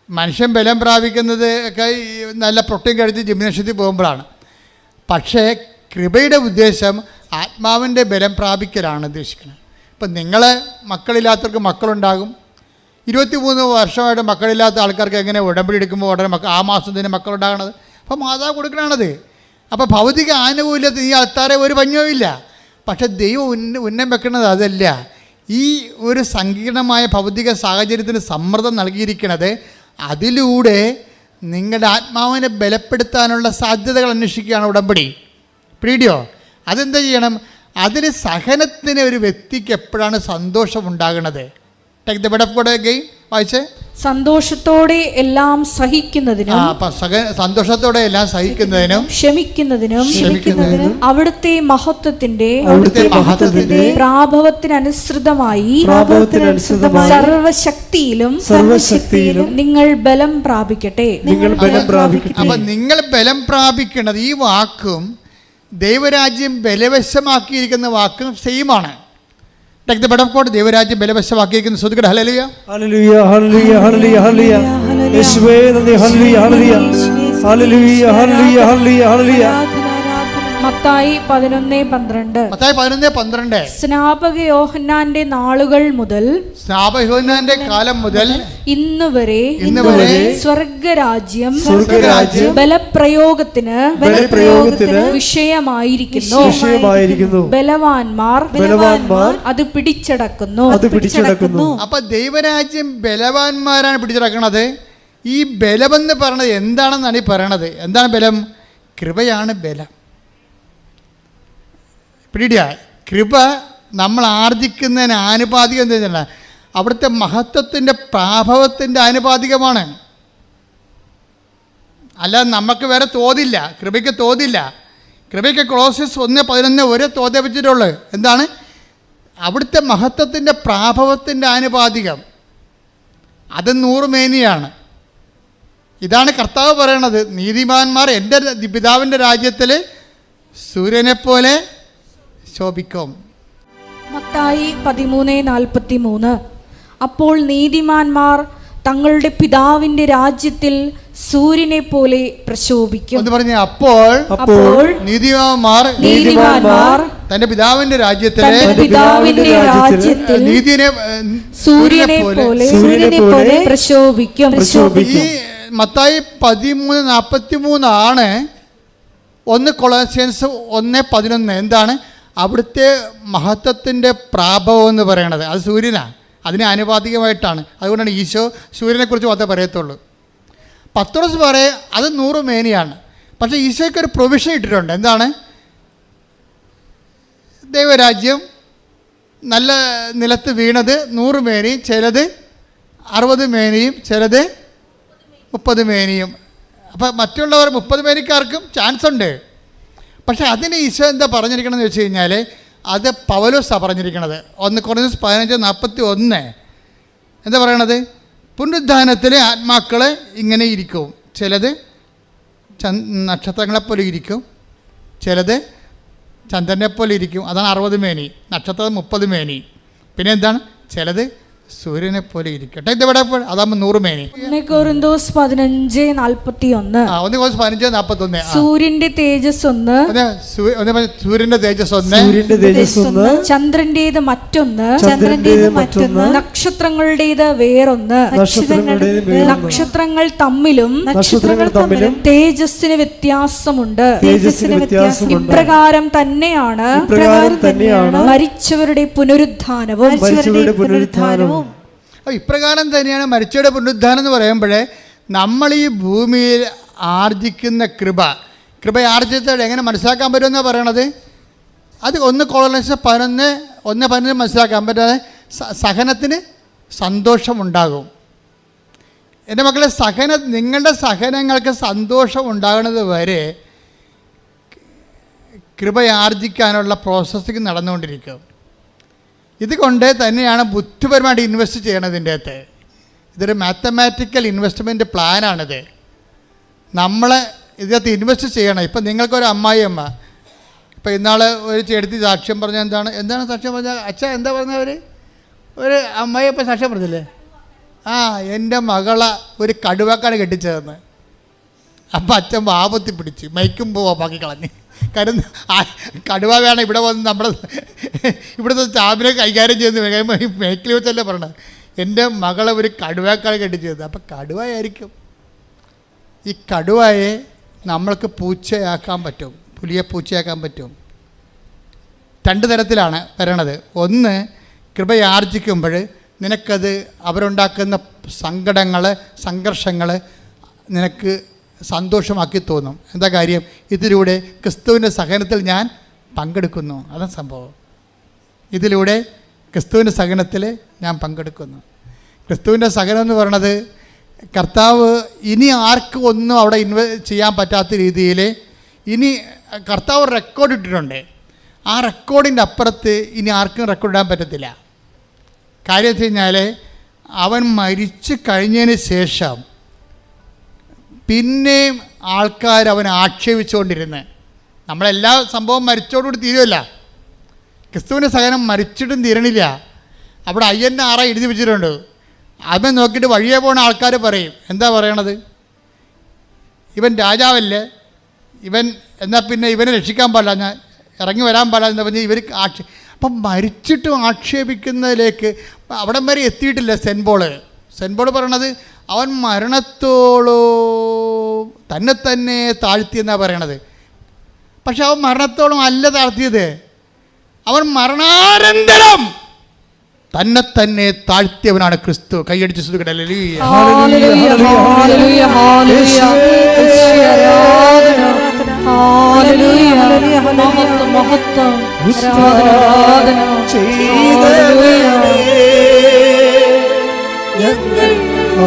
മനുഷ്യൻ ബലം പ്രാപിക്കുന്നത് ഒക്കെ നല്ല പ്രോട്ടീൻ കഴിച്ച് ജിംനേഷ്യത്തിൽ പോകുമ്പോഴാണ്. പക്ഷേ കൃപയുടെ ഉദ്ദേശം ആത്മാവിൻ്റെ ബലം പ്രാപിക്കലാണ് ഉദ്ദേശിക്കുന്നത്. ഇപ്പം നിങ്ങൾ മക്കളില്ലാത്തവർക്ക് മക്കളുണ്ടാകും. 23 വർഷമായിട്ട് മക്കളില്ലാത്ത ആൾക്കാർക്ക് എങ്ങനെ ഉടമ്പടി എടുക്കുമ്പോൾ ഉടനെ ആ മാസം തന്നെ മക്കളുണ്ടാകണത്? അപ്പോൾ മാതാവ് കൊടുക്കണത്. അപ്പോൾ ഭൗതിക ആനുകൂല്യത്തിൽ ഈ ആൾക്കാരെ ഒരു പഞ്ഞവും ഇല്ല. പക്ഷെ ദൈവം ഉന്നം വെക്കുന്നത് അതല്ല. ഈ ഒരു സങ്കീർണമായ ഭൗതിക സാഹചര്യത്തിന് സമ്മർദ്ദം നൽകിയിരിക്കുന്നത് അതിലൂടെ നിങ്ങളുടെ ആത്മാവിനെ ബലപ്പെടുത്താനുള്ള സാധ്യതകൾ അന്വേഷിക്കുകയാണ് ഉടമ്പടി. പിടിയോ? അതെന്താ ചെയ്യണം? അതിന് സഹനത്തിന് ഒരു വ്യക്തിക്ക് എപ്പോഴാണ് സന്തോഷം ഉണ്ടാകുന്നത്? Take the word of God again. വായിച്ചേ.
സന്തോഷത്തോടെ എല്ലാം സഹിക്കുന്നതിനും
സന്തോഷത്തോടെ എല്ലാം സഹിക്കുന്നതിനും
ക്ഷമിക്കുന്നതിനും അവിടുത്തെ മഹത്വത്തിന്റെ പ്രാഭവത്തിനനുസൃതമായി സർവശക്തിയിലും നിങ്ങൾ ബലം പ്രാപിക്കട്ടെ.
അപ്പൊ നിങ്ങൾ ബലം പ്രാപിക്കുന്നത്, ഈ വാക്കും ദൈവരാജ്യം ബലവശമാക്കിയിരിക്കുന്ന വാക്കും സെയിമാണ്. Take the word of God. ദൈവരാജ്യം ബലവശമാക്കിയിരിക്കുന്നു. ശ്രദ്ധിക്കട്ടെ. ഹല്ലേലൂയ,
ഹല്ലേലൂയ, ഹല്ലേലൂയ, ഹല്ലേലൂയ, ഹല്ലേലൂയ. യേശുവേ നന്ദി. ഹല്ലേലൂയ, ഹല്ലേലൂയ, ഹല്ലേലൂയ, ഹല്ലേലൂയ, ഹല്ലേലൂയ, ഹല്ലേലൂയ.
മത്തായി 11:12. സ്നാപക യോഹന്നാന്റെ നാളുകൾ മുതൽ,
സ്നാപകയോഹന്നാന്റെ കാലം മുതൽ
ഇന്നുവരെ സ്വർഗരാജ്യം ബലപ്രയോഗത്തിന് വിഷയമായിരിക്കുന്നു. ബലവാന്മാർ അത് പിടിച്ചടക്കുന്നു.
അപ്പൊ ദൈവരാജ്യം ബലവാന്മാരാണ് പിടിച്ചടക്കണത്. ഈ ബലമെന്ന് പറയണത് എന്താണെന്നാണ് ഈ പറയണത്. എന്താണ് ബലം? കൃപയാണ് ബലം. പിടിയ കൃപ നമ്മൾ ആർജിക്കുന്നതിന് ആനുപാതികം എന്താ വെച്ചാൽ അവിടുത്തെ മഹത്വത്തിൻ്റെ പ്രാഭവത്തിൻ്റെ ആനുപാതികമാണ്. അല്ലാതെ നമുക്ക് വേറെ തോതില്ല, കൃപയ്ക്ക് തോതില്ല. കൃപയ്ക്ക് കൊളോസ്യസ് 1:11 ഒരേ തോതേ വെച്ചിട്ടുള്ളൂ. എന്താണ്? അവിടുത്തെ മഹത്വത്തിൻ്റെ പ്രാഭവത്തിൻ്റെ ആനുപാതികം. അത് 100 മേനിയാണ്. ഇതാണ് കർത്താവ് പറയണത്. നീതിമാന്മാർ എൻ്റെ പിതാവിൻ്റെ രാജ്യത്തിൽ സൂര്യനെപ്പോലെ ശോഭിക്കും.
മത്തായി 13:43. അപ്പോൾ നീതിമാന്മാർ തങ്ങളുടെ പിതാവിന്റെ രാജ്യത്തിൽ സൂര്യനെ പോലെ പ്രശോഭിക്കും
എന്ന് പറഞ്ഞ അപ്പോൾ നീതിമാന്മാർ തന്റെ പിതാവിന്റെ രാജ്യത്തിൽ നീതിനെ
സൂര്യനെ പോലെ പ്രശോഭിക്കും.
ഈ മത്തായി 13:43 ആണ് 1 കൊളോസ്യൻസ് 1:11. എന്താണ്? അവിടുത്തെ മഹത്വത്തിൻ്റെ പ്രാഭവം എന്ന് പറയണത്. അത് സൂര്യനാണ്, അതിന് ആനുപാതികമായിട്ടാണ്. അതുകൊണ്ടാണ് ഈശോ സൂര്യനെക്കുറിച്ച് മാത്രമേ പറയത്തുള്ളൂ. പത്രോസ് പറയും അത് 100 മേനിയാണ്. പക്ഷേ ഈശോയ്ക്ക് ഒരു പ്രൊവിഷൻ ഇട്ടിട്ടുണ്ട്. എന്താണ്? ദൈവരാജ്യം നല്ല നിലത്ത് വീണത് 100 മേനിയും, ചിലത് 60 മേനിയും, ചിലത് 30 മേനിയും. അപ്പോൾ മറ്റുള്ളവർ 30 മേനിക്കാർക്കും ചാൻസ് ഉണ്ട്. പക്ഷേ അതിന് ഈശോ എന്താ പറഞ്ഞിരിക്കണമെന്ന് വെച്ച് കഴിഞ്ഞാൽ, അത് പൗലോസാണ് പറഞ്ഞിരിക്കണത്. 1 കൊരിന്ത്യർ 15:41 എന്താ പറയണത്? പുനരുദ്ധാനത്തിലെ ആത്മാക്കൾ ഇങ്ങനെ ഇരിക്കും. ചിലത് നക്ഷത്രങ്ങളെപ്പോലെ ഇരിക്കും, ചിലത് ചന്ദ്രനെപ്പോലെ ഇരിക്കും. അതാണ് 60 മേനി. നക്ഷത്രം 30 മേനി. പിന്നെ എന്താണ്? ചിലത് സൂര്യനെ പോലെ ഇരിക്കട്ടെ. ഇതെവിടെ? അതാകുമ്പോൾ 100 മേനി.
1 കൊരിന്തോസ് 15:41.
1 കൊരിന്ത്യർ 15:41.
സൂര്യന്റെ തേജസ് ഒന്ന്,
സൂര്യന്റെ തേജസ് ഒന്ന്,
ചന്ദ്രന്റേത് മറ്റൊന്ന്, നക്ഷത്രങ്ങളുടേത് വേറൊന്ന്. നക്ഷത്രങ്ങൾ തമ്മിലും തേജസ്സിന് വ്യത്യാസമുണ്ട്. ഇപ്രകാരം തന്നെയാണ് മരിച്ചവരുടെ പുനരുദ്ധാനവും.
ഇപ്രകാരം തന്നെയാണ് മരിച്ചവരുടെ പുനരുദ്ധാനം എന്ന് പറയുമ്പോഴേ, നമ്മൾ ഈ ഭൂമിയിൽ ആർജിക്കുന്ന കൃപ ആർജിച്ചത് എങ്ങനെ മനസ്സിലാക്കാൻ പറ്റുമെന്നാണ് പറയണത്. അത് 1 കൊരിന്ത്യർ 11 മനസ്സിലാക്കാൻ പറ്റാതെ സഹനത്തിന് സന്തോഷമുണ്ടാകും. എൻ്റെ മക്കളെ, നിങ്ങളുടെ സഹനങ്ങൾക്ക് സന്തോഷം ഉണ്ടാകുന്നത് വരെ കൃപയാർജിക്കാനുള്ള പ്രോസസ്സിങ് നടന്നുകൊണ്ടിരിക്കും. ഇതുകൊണ്ട് തന്നെയാണ് ബുദ്ധിപരമായിട്ട് ഇൻവെസ്റ്റ് ചെയ്യണതിൻ്റെ അകത്ത്. ഇതൊരു മാത്തമാറ്റിക്കൽ ഇൻവെസ്റ്റ്മെൻറ്റ് പ്ലാനാണിത്. നമ്മൾ ഇതിനകത്ത് ഇൻവെസ്റ്റ് ചെയ്യണം. ഇപ്പം നിങ്ങൾക്കൊരു അമ്മായിയമ്മ, ഇപ്പം ഇന്നാൾ ഒരു ചേട്ടത്തി സാക്ഷ്യം പറഞ്ഞാൽ എന്താണ് സാക്ഷ്യം പറഞ്ഞാൽ? അച്ഛാ എന്താ പറഞ്ഞവർ? ഒരു അമ്മായിയപ്പം സാക്ഷ്യം പറഞ്ഞില്ലേ? എൻ്റെ മകളെ ഒരു കടുവക്കാട് കെട്ടിച്ചതെന്ന്. അപ്പം അച്ഛൻ വാപത്തി പിടിച്ച് മൈക്കും പോവാക്കി കളഞ്ഞ്. കാര്യം കടുവ വേണം ഇവിടെ വന്ന് നമ്മുടെ ഇവിടുത്തെ സ്റ്റാഫിനെ കൈകാര്യം ചെയ്യുന്ന മേക്കിൽ വെച്ചല്ലേ പറയണത്. എൻ്റെ മകളെ ഒരു കടുവക്കാട് കെട്ടിച്ചത്. അപ്പം കടുവയായിരിക്കും. ഈ കടുവയെ നമ്മൾക്ക് പൂച്ചയാക്കാൻ പറ്റും, പുലിയെ പൂച്ചയാക്കാൻ പറ്റും. 2 തരത്തിലാണ് വരണത്. ഒന്ന്, കൃപയാർജിക്കുമ്പോൾ നിനക്കത് അവരുണ്ടാക്കുന്ന സങ്കടങ്ങൾ, സംഘർഷങ്ങൾ നിനക്ക് സന്തോഷമാക്കി തോന്നും. എന്താ കാര്യം? ഇതിലൂടെ ക്രിസ്തുവിൻ്റെ സഹനത്തിൽ ഞാൻ പങ്കെടുക്കുന്നു. അതാണ് സംഭവം. ഇതിലൂടെ ക്രിസ്തുവിൻ്റെ സഹനത്തിൽ ഞാൻ പങ്കെടുക്കുന്നു. ക്രിസ്തുവിൻ്റെ സഹനം എന്ന് പറയണത്, കർത്താവ് ഇനി ആർക്കും ഒന്നും അവിടെ ചെയ്യാൻ പറ്റാത്ത രീതിയിൽ ഇനി കർത്താവ് റെക്കോർഡ് ഇട്ടിട്ടുണ്ട്. ആ റെക്കോർഡിൻ്റെ അപ്പുറത്ത് ഇനി ആർക്കും റെക്കോർഡ് ഇടാൻ പറ്റത്തില്ല. കാര്യം വെച്ച് കഴിഞ്ഞാൽ, അവൻ മരിച്ചു കഴിഞ്ഞതിന് ശേഷം പിന്നെയും ആൾക്കാർ അവനെ ആക്ഷേപിച്ചുകൊണ്ടിരുന്ന്, നമ്മളെല്ലാ സംഭവം മരിച്ചോടുകൂടി തീരുമല്ല. ക്രിസ്തുവിൻ്റെ സഹനം മരിച്ചിട്ടും തീരണില്ല. അവിടെ INR എഴുതി വെച്ചിട്ടുണ്ട്. അവൻ നോക്കിയിട്ട് വഴിയെ പോകുന്ന ആൾക്കാർ പറയും, എന്താ പറയണത്? ഇവൻ രാജാവല്ലേ, ഇവൻ എന്നാൽ പിന്നെ ഇവനെ രക്ഷിക്കാൻ പാടില്ല, ഞാൻ ഇറങ്ങി വരാൻ പാടില്ല എന്ന് പറഞ്ഞ് ഇവർ അപ്പം മരിച്ചിട്ടും ആക്ഷേപിക്കുന്നതിലേക്ക് അവിടം വരെ എത്തിയിട്ടില്ല സെൻറ്റ് പോൾ പറയണത്. അവൻ മരണത്തോളോ തന്നെ താഴ്ത്തിയെന്നാണ് പറയണത്. പക്ഷെ അവൻ മരണത്തോളം അല്ല താഴ്ത്തിയത്. അവൻ മരണാനന്തരം തന്നെ താഴ്ത്തിയവനാണ് ക്രിസ്തു. കൈയടിച്ച് സ്തുതിക്കട്ടെ.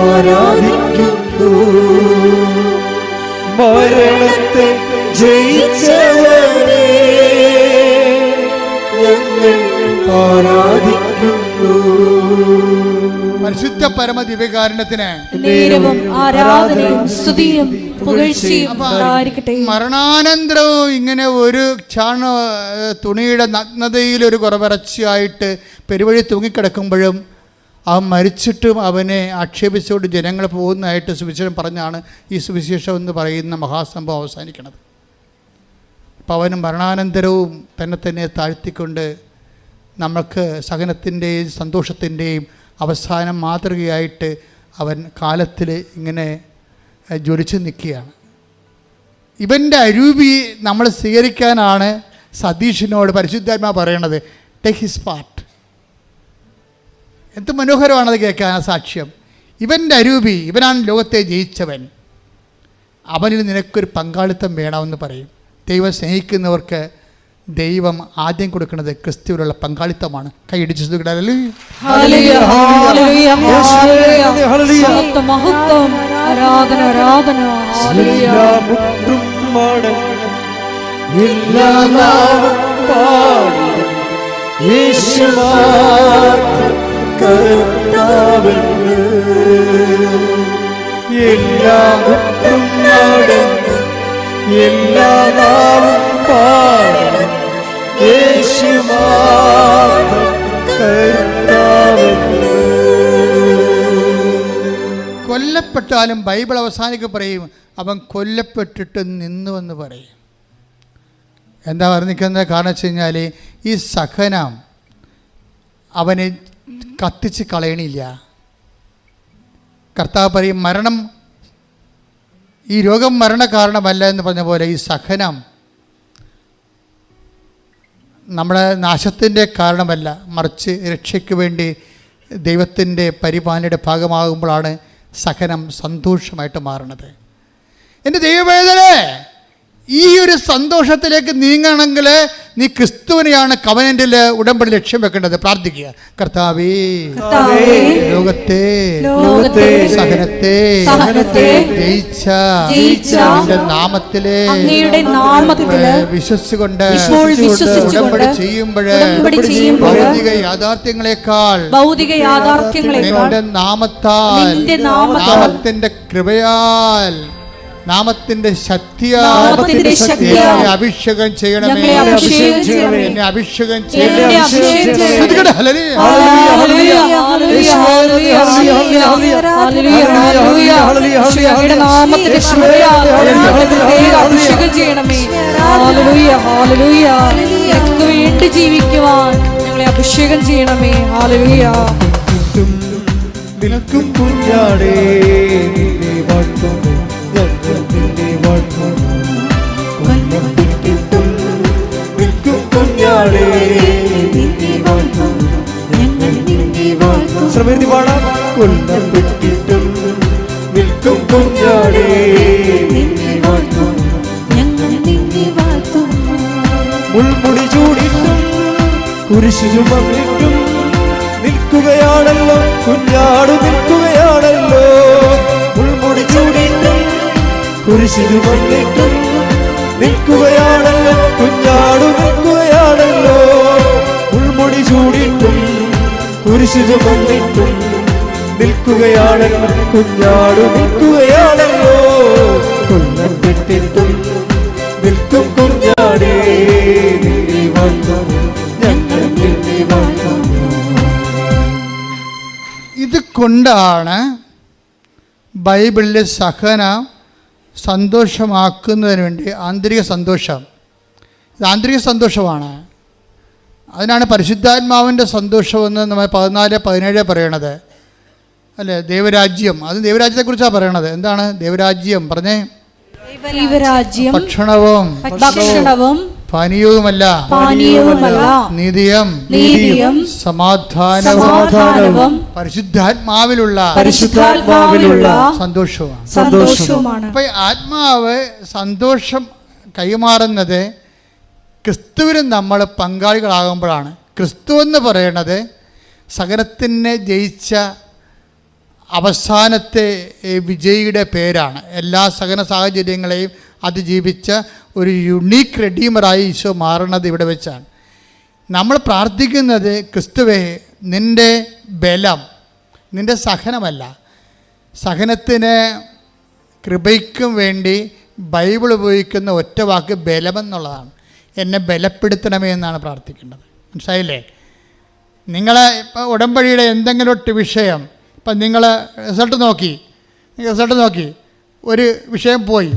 ആരാധിക്കുന്നു മരണത്തെ ജയിച്ചവനെ, ഞങ്ങൾ ആരാധിക്കുന്നു.
പരിശുദ്ധ പരമ ദിവ്യകാരുണ്യത്തിന്
ആരാധനയും സ്തുതിയും പുകഴ്ചയും ഉണ്ടായിരിക്കട്ടെ.
മരണാനന്തരവും ഇങ്ങനെ ഒരു തുണിയുടെ നഗ്നതയിൽ ഒരു കുറവിറച്ചിയായിട്ട് പെരുവഴി തൂങ്ങിക്കിടക്കുമ്പോഴും അവൻ മരിച്ചിട്ടും അവനെ ആക്ഷേപിച്ചുകൊണ്ട് ജനങ്ങൾ പോകുന്നതായിട്ട് സുവിശേഷം പറഞ്ഞാണ് ഈ സുവിശേഷം എന്ന് പറയുന്ന മഹാസംഭവം അവസാനിക്കുന്നത്. അപ്പോൾ അവൻ മരണാനന്തരവും തന്നെ താഴ്ത്തിക്കൊണ്ട് നമ്മൾക്ക് സഹനത്തിൻ്റെയും സന്തോഷത്തിൻ്റെയും അവസാനം മാതൃകയായിട്ട് അവൻ കാലത്തിൽ ഇങ്ങനെ ജ്വലിച്ച് നിൽക്കുകയാണ്. ഇവൻ്റെ അരൂപി നമ്മൾ സ്വീകരിക്കാനാണ് സതീഷിനോട് പരിശുദ്ധാത്മാ പറയണത്, ടേക്ക് ഹിസ് പാർട്ട്. എന്ത് മനോഹരമാണത് കേൾക്കാൻ ആ സാക്ഷ്യം. ഇവൻ്റെ അരൂപി, ഇവനാണ് ലോകത്തെ ജയിച്ചവൻ. അവനിൽ നിനക്കൊരു പങ്കാളിത്തം വേണമെന്ന് പറയും. ദൈവം സ്നേഹിക്കുന്നവർക്ക് ദൈവം ആദ്യം കൊടുക്കുന്നത് ക്രിസ്തുവിലുള്ള പങ്കാളിത്തമാണ്. കൈയടിച്ചു
ഹല്ലേലൂയ, ഹല്ലേലൂയ, ഹല്ലേലൂയ. മഹത്വം, ആരാധന, ആരാധന. ഹല്ലേലൂയ.
എല്ലാ നാമം പാടി യേശുവാണ് കർത്താവെന്ന്, എല്ലാ മുട്ടും നടന്ന് എല്ലാ നാമം പാടി യേശുവാണ് കർത്താവെന്ന്.
കൊല്ലപ്പെട്ടാലും ബൈബിൾ അവസാനിക്ക് പറയും അവൻ കൊല്ലപ്പെട്ടിട്ട് നിന്നുവെന്ന് പറയും. എന്താ പറഞ്ഞിരിക്കുന്നത്? കാരണം വെച്ച് കഴിഞ്ഞാൽ ഈ സഹനം അവനെ കത്തിച്ച് കളയണില്ല. കർത്താവ് പറയും മരണം, ഈ രോഗം മരണ കാരണമല്ല എന്ന് പറഞ്ഞ പോലെ ഈ സഹനം നമ്മുടെ നാശത്തിൻ്റെ കാരണമല്ല, മറിച്ച് രക്ഷയ്ക്ക് വേണ്ടി ദൈവത്തിൻ്റെ പരിപാലനയുടെ ഭാഗമാകുമ്പോഴാണ് സഹനം സന്തോഷമായിട്ട് മാറുന്നത്. എൻ്റെ ദൈവവേദനേ, ഈ ഒരു സന്തോഷത്തിലേക്ക് നീങ്ങണമെങ്കിൽ നീ ക്രിസ്തുവിനെയാണ് കവനന്റിൽ ഉടമ്പടി ലക്ഷ്യം വെക്കേണ്ടത്. പ്രാർത്ഥിക്കുക, കർത്താവേ ലോകത്തെ സഹനത്തെ ജയിച്ച നാമത്തിലെ വിശ്വസിച്ചുകൊണ്ട് ഉടമ്പടി ചെയ്യുമ്പോൾ ഭൗതിക യാഥാർത്ഥ്യങ്ങളെക്കാൾ നിന്റെ നാമത്താൽ, നാമത്തിന്റെ കൃപയാൽ, നാമത്തിന്റെ ശക്തിയാൽ അഭിഷേകം ചെയ്യണമേ, എന്നെ അഭിഷേകം ചെയ്യണമേ.
വേണ്ടി ജീവിക്കുവാൻ ഞങ്ങളെ അഭിഷേകം ചെയ്യണമേ. ഹല്ലേലൂയ.
നിൽക്കും കുഞ്ഞാടേ നിന്നെ വാഴ്ത്തുന്നു, നിന്നെ വാഴ്ത്തുന്നു, കൊല്ലപ്പെട്ടിട്ടും നിൽക്കും കുഞ്ഞാടേ നിന്നെ വാഴ്ത്തുന്നു, ഞങ്ങൾ നിന്നെ വാഴ്ത്തുന്നു. ശ്രമേതി പാടാം. കൊല്ലപ്പെട്ടിട്ടും നിൽക്കും കുഞ്ഞാടേ നിന്നെ വാഴ്ത്തുന്നു, ഞങ്ങൾ നിന്നെ വാഴ്ത്തുന്നു. മുൾമുടി ചൂടിട്ടും കുരിശു ചുമന്നിട്ടും നിൽക്കുകയാണല്ലോ കുഞ്ഞാടു, നിൽക്കുകയാണല്ലോ. മുൾമുടി ചൂടിട്ടും കുരിശു ചുമന്നിട്ടും നിൽക്കുകയാണല്ലോ കുഞ്ഞാടു, നിൽക്കുകയാണല്ലോ. മുൾമുടി ചൂടിട്ടും കുരിശു ചുമന്നിട്ടും നിൽക്കുകയാണല്ലോ കുഞ്ഞാടു, നിൽക്കുകയാണല്ലോ. കൊല്ലപ്പെട്ടിട്ടും നിൽക്കും കുഞ്ഞാടേ നിന്നെ വാഴ്ത്തുന്നു, ഞങ്ങൾ നിന്നെ വാഴ്ത്തുന്നു.
ഇത് കൊണ്ടാണ് ബൈബിളിലെ സഹനം സന്തോഷമാക്കുന്നതിന് വേണ്ടി ആന്തരിക സന്തോഷം, ഇത് ആന്തരിക സന്തോഷമാണ്. അതിനാണ് പരിശുദ്ധാത്മാവിൻ്റെ സന്തോഷമെന്ന് നമ്മൾ 14-17 പറയണത് അല്ലേ. ദൈവരാജ്യം, അത് ദൈവരാജ്യത്തെക്കുറിച്ചാണ് പറയണത്. എന്താണ് ദൈവരാജ്യം? പറഞ്ഞേ.
ദൈവരാജ്യം
ഭക്ഷണവും പാനീയവുമല്ല, നീതിയും സമാധാനവും പരിശുദ്ധാത്മാവിലുള്ള സന്തോഷവുമാണ്. അപ്പൊ ആത്മാവ് സന്തോഷം കൈമാറുന്നത് ക്രിസ്തുവിന് നമ്മൾ പങ്കാളികളാകുമ്പോഴാണ്. ക്രിസ്തു എന്ന് പറയുന്നത് സകലത്തിനെ ജയിച്ച അവസാനത്തെ വിജയിയുടെ പേരാണ്. എല്ലാ സകല സാഹചര്യങ്ങളെയും അതിജീവിച്ച ഒരു യുണീക്ക് റെഡീമറായി ഈശോ മാറുന്നത് ഇവിടെ വെച്ചാണ്. നമ്മൾ പ്രാർത്ഥിക്കുന്നത് ക്രിസ്തുവേ നിൻ്റെ ബലം, നിൻ്റെ സഹനമല്ല. സഹനത്തിന് കൃപയ്ക്കും വേണ്ടി ബൈബിൾ ഉപയോഗിക്കുന്ന ഒറ്റ വാക്ക് ബലമെന്നുള്ളതാണ്. എന്നെ ബലപ്പെടുത്തണമേ എന്നാണ് പ്രാർത്ഥിക്കേണ്ടത്. മനസ്സിലായില്ലേ? നിങ്ങളെ ഇപ്പോൾ ഉടമ്പടിയുടെ എന്തെങ്കിലും ഒരു വിഷയം, ഇപ്പം നിങ്ങൾ റിസൾട്ട് നോക്കി ഒരു വിഷയം പോയി,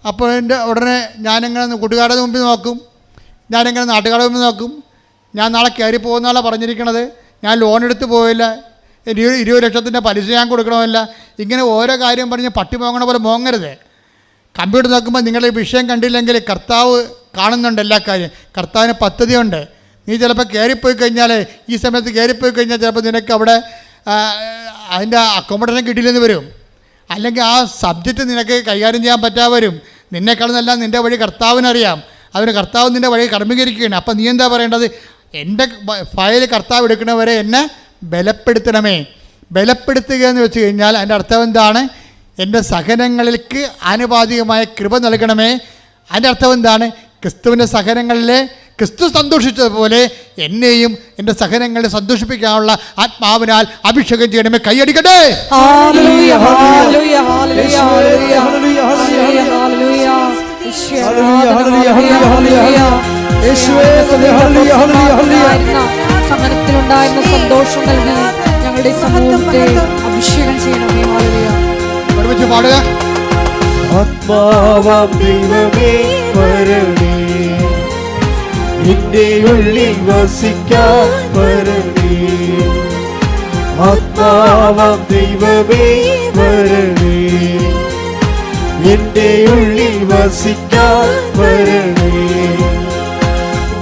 അപ്പോൾ എൻ്റെ ഉടനെ ഞാനിങ്ങനെ കൂട്ടുകാരുടെ മുമ്പിൽ നോക്കും, ഞാനിങ്ങനെ നാട്ടുകാരുടെ മുമ്പിൽ നോക്കും. ഞാൻ നാളെ കയറി പോകുന്നതാണ് പറഞ്ഞിരിക്കണത്, ഞാൻ ലോൺ എടുത്ത് പോയില്ല, 20 ലക്ഷത്തിൻ്റെ പലിശ ഞാൻ കൊടുക്കണമല്ല. ഇങ്ങനെ ഓരോ കാര്യം പറഞ്ഞ് പട്ടി മോങ്ങണ പോലെ മോങ്ങരുത്. കമ്പ്യൂട്ടർ നോക്കുമ്പോൾ നിങ്ങളുടെ വിഷയം കണ്ടില്ലെങ്കിൽ കർത്താവ് കാണുന്നുണ്ട് എല്ലാ കാര്യം. കർത്താവിന് പദ്ധതിയുണ്ട്. നീ ചിലപ്പോൾ കയറിപ്പോയി കഴിഞ്ഞാൽ, ഈ സമയത്ത് കയറിപ്പോയി കഴിഞ്ഞാൽ ചിലപ്പോൾ നിനക്ക് അവിടെ അതിൻ്റെ അക്കോമഡേഷൻ കിട്ടിയില്ലെന്ന് വരും. അല്ലെങ്കിൽ ആ സബ്ജക്റ്റ് നിനക്ക് കൈകാര്യം ചെയ്യാൻ പറ്റാതെ വരും. നിന്നെക്കാളുന്നല്ല നിൻ്റെ വഴി കർത്താവിനറിയാം. അതിന് കർത്താവ് നിൻ്റെ വഴി കർമ്മീകരിക്കുകയാണ്. അപ്പം നീ എന്താ പറയേണ്ടത്? എൻ്റെ ഫയൽ കർത്താവ് എടുക്കണവരെ എന്നെ ബലപ്പെടുത്തണമേ. ബലപ്പെടുത്തുക എന്ന് വെച്ച് കഴിഞ്ഞാൽ അതിൻ്റെ അർത്ഥം എന്താണ്? എൻ്റെ സഹനങ്ങൾക്ക് ആനുപാതികമായ കൃപ നൽകണമേ. അതിൻ്റെ അർത്ഥം എന്താണ്? ക്രിസ്തുവിൻ്റെ സഹനങ്ങളിലെ ക്രിസ്തു സന്തോഷിച്ചതുപോലെ എന്നെയും എൻ്റെ സഹനങ്ങളെ സന്തോഷിപ്പിക്കാനുള്ള ആത്മാവിനാൽ അഭിഷേകം ചെയ്യണമേ. കൈയടിക്കട്ടെ.
സഹനത്തിലുണ്ടായിരുന്ന സന്തോഷം നൽകി ഞങ്ങളുടെ സമൂഹത്തെ അഭിഷേകം ചെയ്യണമേ.
ഒരുമിച്ച് പാടുക.
ആത്മാവാം ദൈവമേ വരണേ, നിന്റെ ഉള്ളിൽ വസിക്കാൻ വരണേ. ആത്മാവാം ദൈവമേ വരണേ, നിന്റെ ഉള്ളിൽ വസിക്കാൻ വരണേ.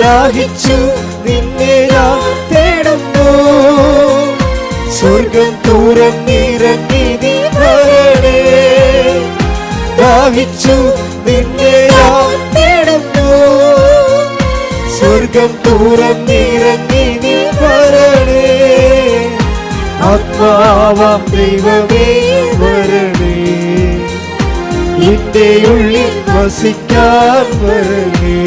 ദാഹിച്ചു നിന്നെ ഞാൻ തേടുന്നു, സ്വർഗം തുറന്നിറങ്ങി നീ വരണേ. ദാഹിച്ചു നിന്നെ ഞാൻ തേടുന്നു, സ്വർഗം തുറന്നിറങ്ങി നീ വരണേ. ആത്മാവാം ദൈവമേ വരണേ, നിന്റെ ഉള്ളിൽ വസിക്കാൻ വരണേ.